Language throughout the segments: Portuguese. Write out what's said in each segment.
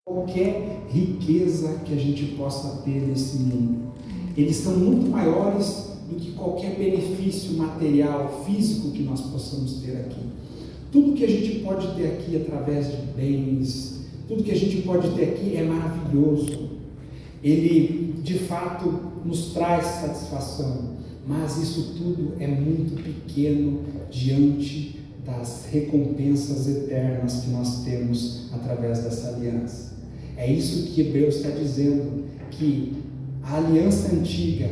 qualquer riqueza que a gente possa ter nesse mundo. Eles são muito maiores do que qualquer benefício material, físico que nós possamos ter aqui. Tudo que a gente pode ter aqui através de bens, tudo que a gente pode ter aqui é maravilhoso. Ele, de fato, nos traz satisfação, mas isso tudo é muito pequeno diante das recompensas eternas que nós temos através dessa aliança. É isso que Hebreus está dizendo, que a aliança antiga,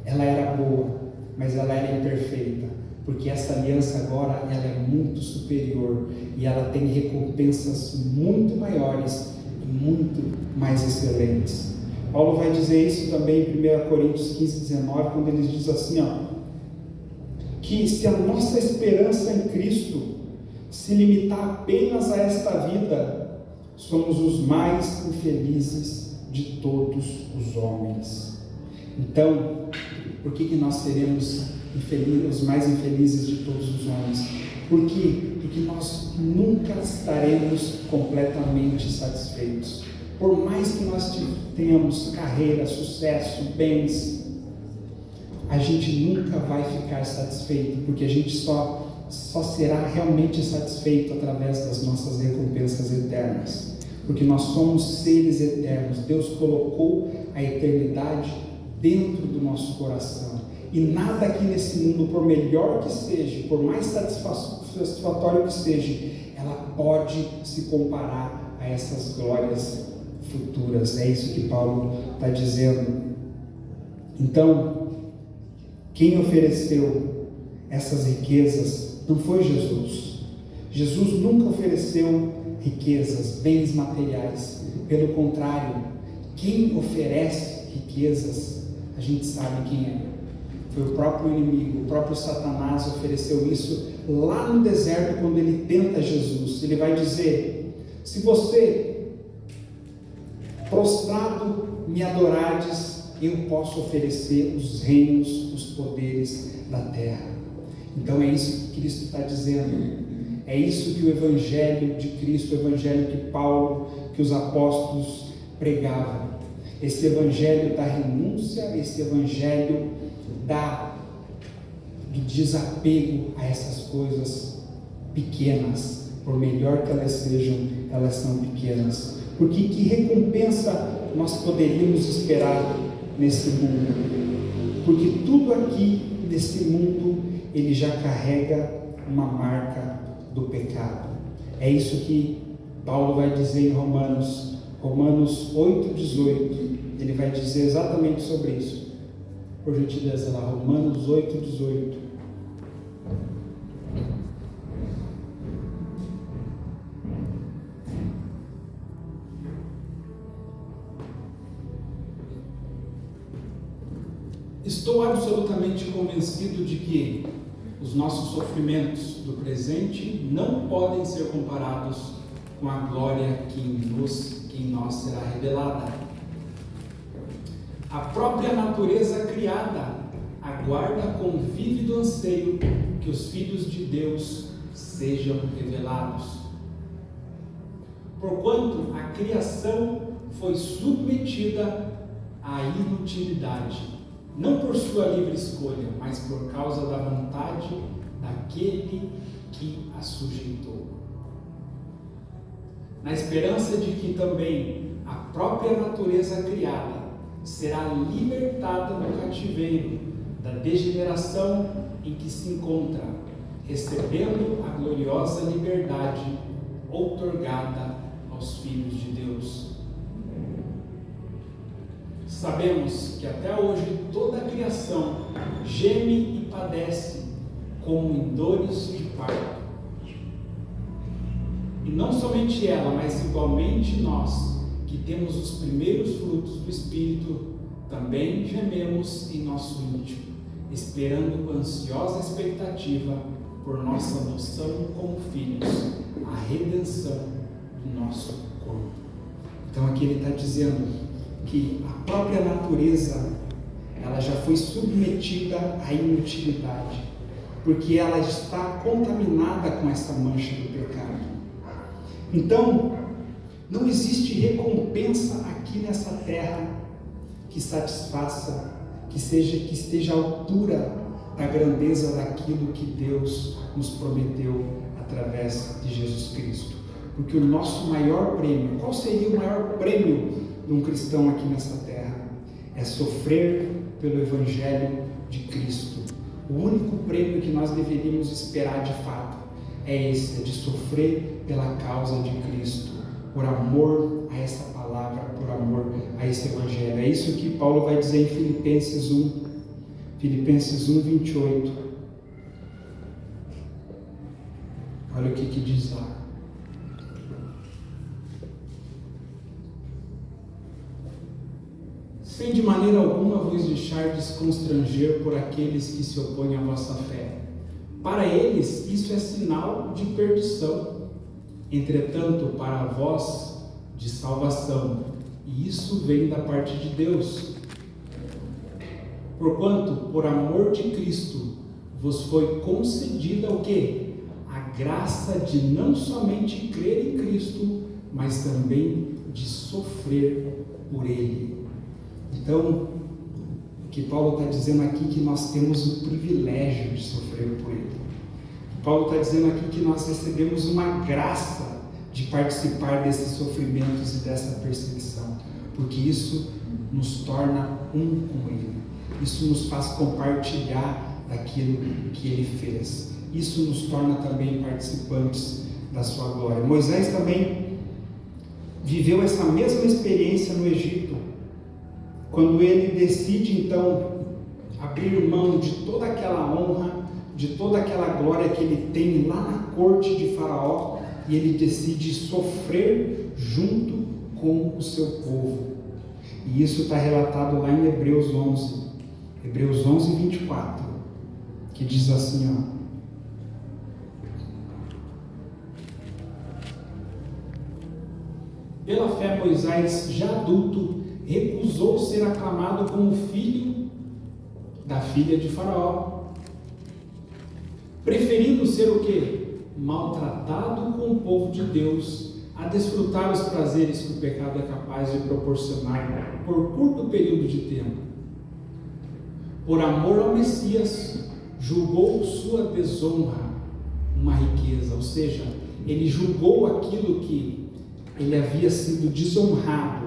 ela era boa, mas ela era imperfeita, porque essa aliança agora ela é muito superior e ela tem recompensas muito maiores e muito mais excelentes. Paulo vai dizer isso também em 1 Coríntios 15, 19, quando ele diz assim, que se a nossa esperança em Cristo se limitar apenas a esta vida, somos os mais infelizes de todos os homens. Então, por que nós seremos os mais infelizes de todos os homens? Por quê? Porque nós nunca estaremos completamente satisfeitos. Por mais que nós tenhamos carreira, sucesso, bens, a gente nunca vai ficar satisfeito, porque a gente só será realmente satisfeito através das nossas recompensas eternas, porque nós somos seres eternos. Deus colocou a eternidade dentro do nosso coração, e nada aqui nesse mundo, por melhor que seja, por mais satisfatório que seja, ela pode se comparar a essas glórias futuras. É isso que Paulo está dizendo. Então, quem ofereceu essas riquezas não foi Jesus. Jesus nunca ofereceu riquezas, bens materiais. Pelo contrário, quem oferece riquezas, a gente sabe quem é. Foi o próprio inimigo, o próprio Satanás ofereceu isso lá no deserto, quando ele tenta Jesus. Ele vai dizer: se você prostrado me adorares, eu posso oferecer os reinos, os poderes da terra. Então é isso que Cristo está dizendo. É isso que o Evangelho de Cristo, o Evangelho que Paulo, que os apóstolos pregavam. Esse Evangelho da renúncia, esse Evangelho do desapego a essas coisas pequenas. Por melhor que elas sejam, elas são pequenas. Porque que recompensa nós poderíamos esperar nesse mundo? Porque tudo aqui nesse mundo, ele já carrega uma marca do pecado. É isso que Paulo vai dizer em Romanos 8,18. Ele vai dizer exatamente sobre isso. Por gentileza lá, Romanos 8,18. Estou absolutamente convencido de que os nossos sofrimentos do presente não podem ser comparados com a glória que em nós será revelada. A própria natureza criada aguarda com vívido anseio que os filhos de Deus sejam revelados. Porquanto a criação foi submetida à inutilidade, não por sua livre escolha, mas por causa da vontade daquele que a sujeitou, na esperança de que também a própria natureza criada será libertada do cativeiro, da degeneração em que se encontra, recebendo a gloriosa liberdade outorgada aos filhos de Deus. Sabemos que até hoje toda a criação geme e padece como em dores de parto. E não somente ela, mas igualmente nós, que temos os primeiros frutos do Espírito, também gememos em nosso íntimo, esperando com ansiosa expectativa por nossa adoção como filhos, a redenção do nosso corpo. Então aqui ele está dizendo que a própria natureza, ela já foi submetida à inutilidade, porque ela está contaminada com essa mancha do pecado. Então, Não existe recompensa aqui nessa terra que satisfaça, que esteja à altura da grandeza daquilo que Deus nos prometeu através de Jesus Cristo. Porque o nosso maior prêmio, qual seria o maior prêmio de um cristão aqui nessa terra? É sofrer pelo Evangelho de Cristo. O único prêmio que nós deveríamos esperar de fato é esse, é de sofrer pela causa de Cristo, por amor a essa palavra, por amor a esse Evangelho. É isso que Paulo vai dizer em Filipenses 1, Filipenses 1, 28. Olha o que diz lá. Sem de maneira alguma vos deixardes constranger por aqueles que se opõem à vossa fé. Para eles isso é sinal de perdição, entretanto para vós de salvação, e isso vem da parte de Deus. Porquanto, por amor de Cristo, vos foi concedida o quê? A graça de não somente crer em Cristo, mas também de sofrer por Ele. Então, o que Paulo está dizendo aqui é que nós temos o privilégio de sofrer por Ele. Paulo está dizendo aqui que nós recebemos uma graça de participar desses sofrimentos e dessa perseguição, porque isso nos torna um com Ele. Isso nos faz compartilhar daquilo que Ele fez. Isso nos torna também participantes da sua glória. Moisés também viveu essa mesma experiência no Egito, quando ele decide então abrir mão de toda aquela honra, de toda aquela glória que ele tem lá na corte de Faraó, e ele decide sofrer junto com o seu povo. E isso está relatado lá em Hebreus 11, 24, que diz assim, ó: pela fé Moisés, já adulto, recusou ser aclamado como filho da filha de Faraó, preferindo ser o quê? Maltratado com o povo de Deus, a desfrutar os prazeres que o pecado é capaz de proporcionar por curto período de tempo. Por amor ao Messias, julgou sua desonra uma riqueza, ou seja, ele julgou aquilo que ele havia sido desonrado,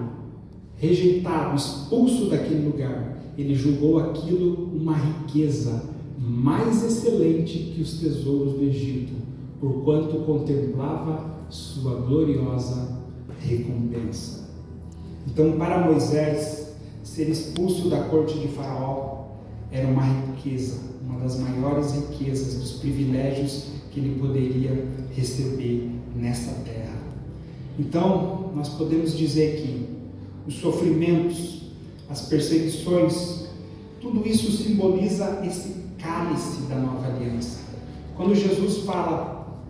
rejeitado, expulso daquele lugar. Ele julgou aquilo uma riqueza mais excelente que os tesouros do Egito, porquanto contemplava sua gloriosa recompensa. Então, para Moisés, ser expulso da corte de Faraó era uma riqueza, uma das maiores riquezas, dos privilégios que ele poderia receber nesta terra. Então, nós podemos dizer que os sofrimentos, as perseguições, tudo isso simboliza esse cálice da nova aliança. Quando Jesus fala,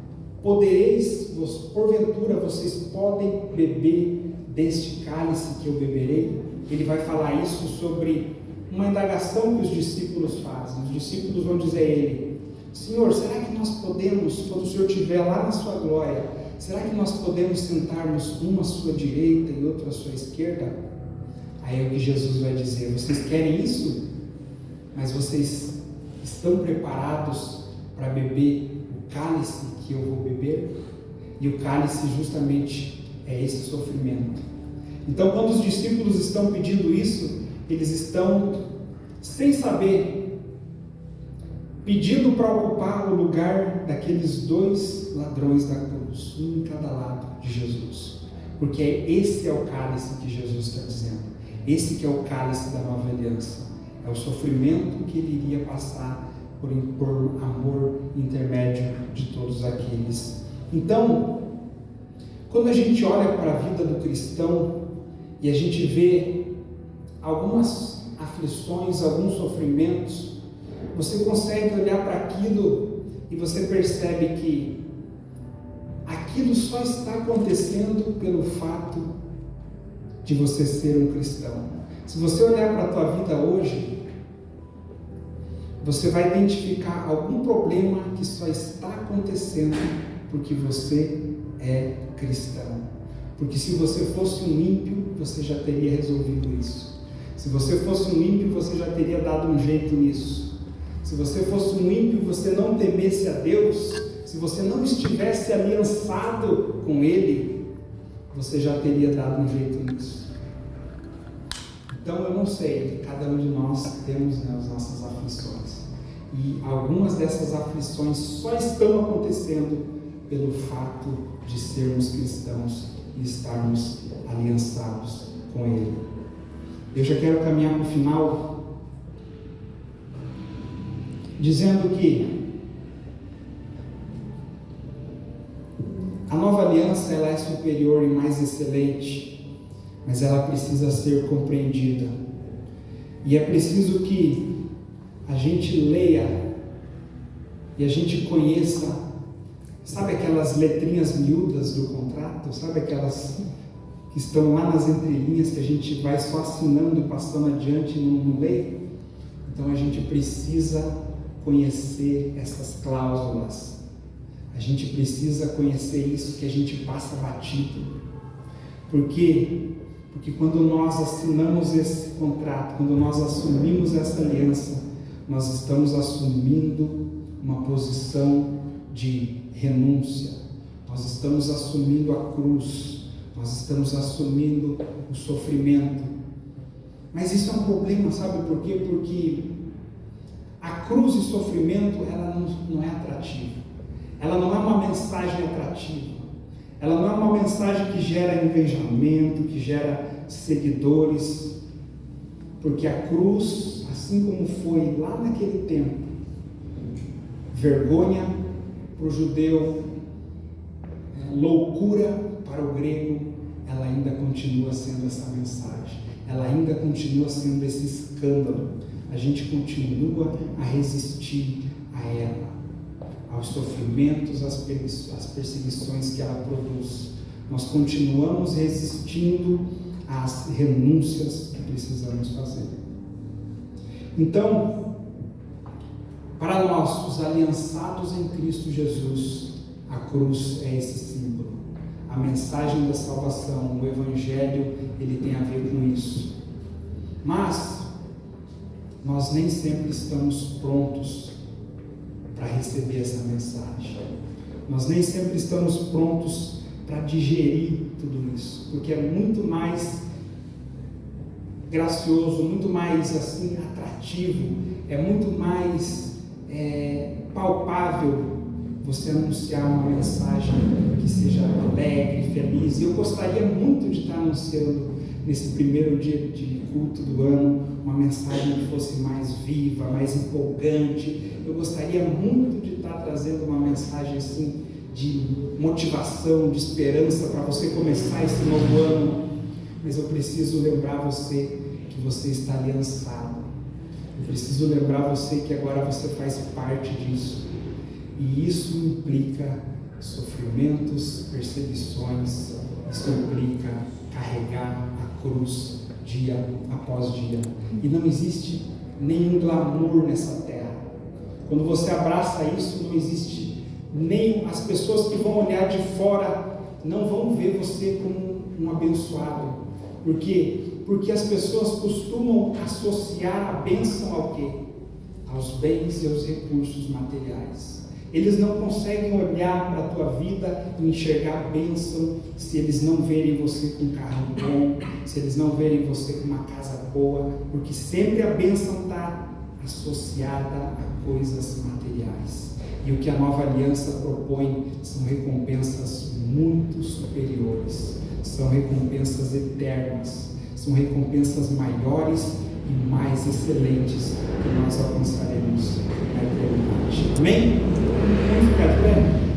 porventura vocês podem beber deste cálice que eu beberei, ele vai falar isso sobre uma indagação que os discípulos fazem. Os discípulos vão dizer a ele: Senhor, será que nós podemos, quando o Senhor estiver lá na sua glória, será que nós podemos sentarmos uma à sua direita e outra à sua esquerda? Aí é o que Jesus vai dizer: vocês querem isso? Mas vocês estão preparados para beber o cálice que eu vou beber? E o cálice justamente é esse sofrimento. Então, quando os discípulos estão pedindo isso, eles estão, sem saber, pedindo para ocupar o lugar daqueles dois ladrões da cruz, um em cada lado de Jesus. Porque esse é o cálice que Jesus está dizendo. Esse que é o cálice da nova aliança. É o sofrimento que ele iria passar por amor intermédio de todos aqueles. Então, quando a gente olha para a vida do cristão e a gente vê algumas aflições, alguns sofrimentos, você consegue olhar para aquilo e você percebe que aquilo só está acontecendo pelo fato de você ser um cristão. Se você olhar para a tua vida hoje, você vai identificar algum problema que só está acontecendo porque você é cristão. Porque se você fosse um ímpio, você já teria resolvido isso. Se você fosse um ímpio, você já teria dado um jeito nisso. Se você fosse um ímpio, você não temesse a Deus, se você não estivesse aliançado com Ele, você já teria dado um jeito nisso. Então eu não sei, cada um de nós temos, né, as nossas aflições. E algumas dessas aflições só estão acontecendo pelo fato de sermos cristãos e estarmos aliançados com Ele. Eu já quero caminhar para o final, dizendo que a nova aliança ela é superior e mais excelente, mas ela precisa ser compreendida. E é preciso que a gente leia e a gente conheça, sabe aquelas letrinhas miúdas do contrato? Sabe aquelas que estão lá nas entrelinhas que a gente vai só assinando e passando adiante e não lê? Então a gente precisa conhecer essas cláusulas. A gente precisa conhecer isso que a gente passa batido. Por quê? Porque quando nós assinamos esse contrato, quando nós assumimos essa aliança, nós estamos assumindo uma posição de renúncia. Nós estamos assumindo a cruz. Nós estamos assumindo o sofrimento. Mas isso é um problema, sabe por quê? Porque a cruz e o sofrimento, ela não é atrativa. Ela não é uma mensagem atrativa. Ela não é uma mensagem que gera engajamento, que gera seguidores. Porque a cruz, assim como foi lá naquele tempo, vergonha para o judeu, loucura para o grego, ela ainda continua sendo essa mensagem. Ela ainda continua sendo esse escândalo. A gente continua a resistir a ela, aos sofrimentos, às perseguições que ela produz. Nós continuamos resistindo às renúncias que precisamos fazer. Então, para nós, os aliançados em Cristo Jesus, a cruz é esse símbolo. A mensagem da salvação, o Evangelho, ele tem a ver com isso. Mas nós nem sempre estamos prontos para receber essa mensagem. Nós nem sempre estamos prontos para digerir tudo isso, porque é muito mais gracioso, muito mais assim atrativo, é muito mais palpável você anunciar uma mensagem que seja alegre, feliz. E eu gostaria muito de estar anunciando nesse primeiro dia de culto do ano uma mensagem que fosse mais viva, mais empolgante. Eu gostaria muito de estar trazendo uma mensagem assim de motivação, de esperança para você começar esse novo ano. Mas eu preciso lembrar você que você está aliançado. Eu preciso lembrar você que agora você faz parte disso. E isso implica sofrimentos, perseguições, isso implica carregar a cruz dia após dia. E não existe nenhum glamour nessa terra. Quando você abraça isso, não existe nem as pessoas que vão olhar de fora não vão ver você como um abençoado. Por quê? Porque as pessoas costumam associar a bênção ao quê? Aos bens e aos recursos materiais. Eles não conseguem olhar para a tua vida e enxergar a bênção se eles não verem você com um carro bom, se eles não verem você com uma casa boa, porque sempre a bênção está associada a coisas materiais. E o que a nova aliança propõe são recompensas muito superiores, são recompensas eternas, são recompensas maiores e mais excelentes que nós alcançaremos na eternidade. Amém? Vamos ficar de pé?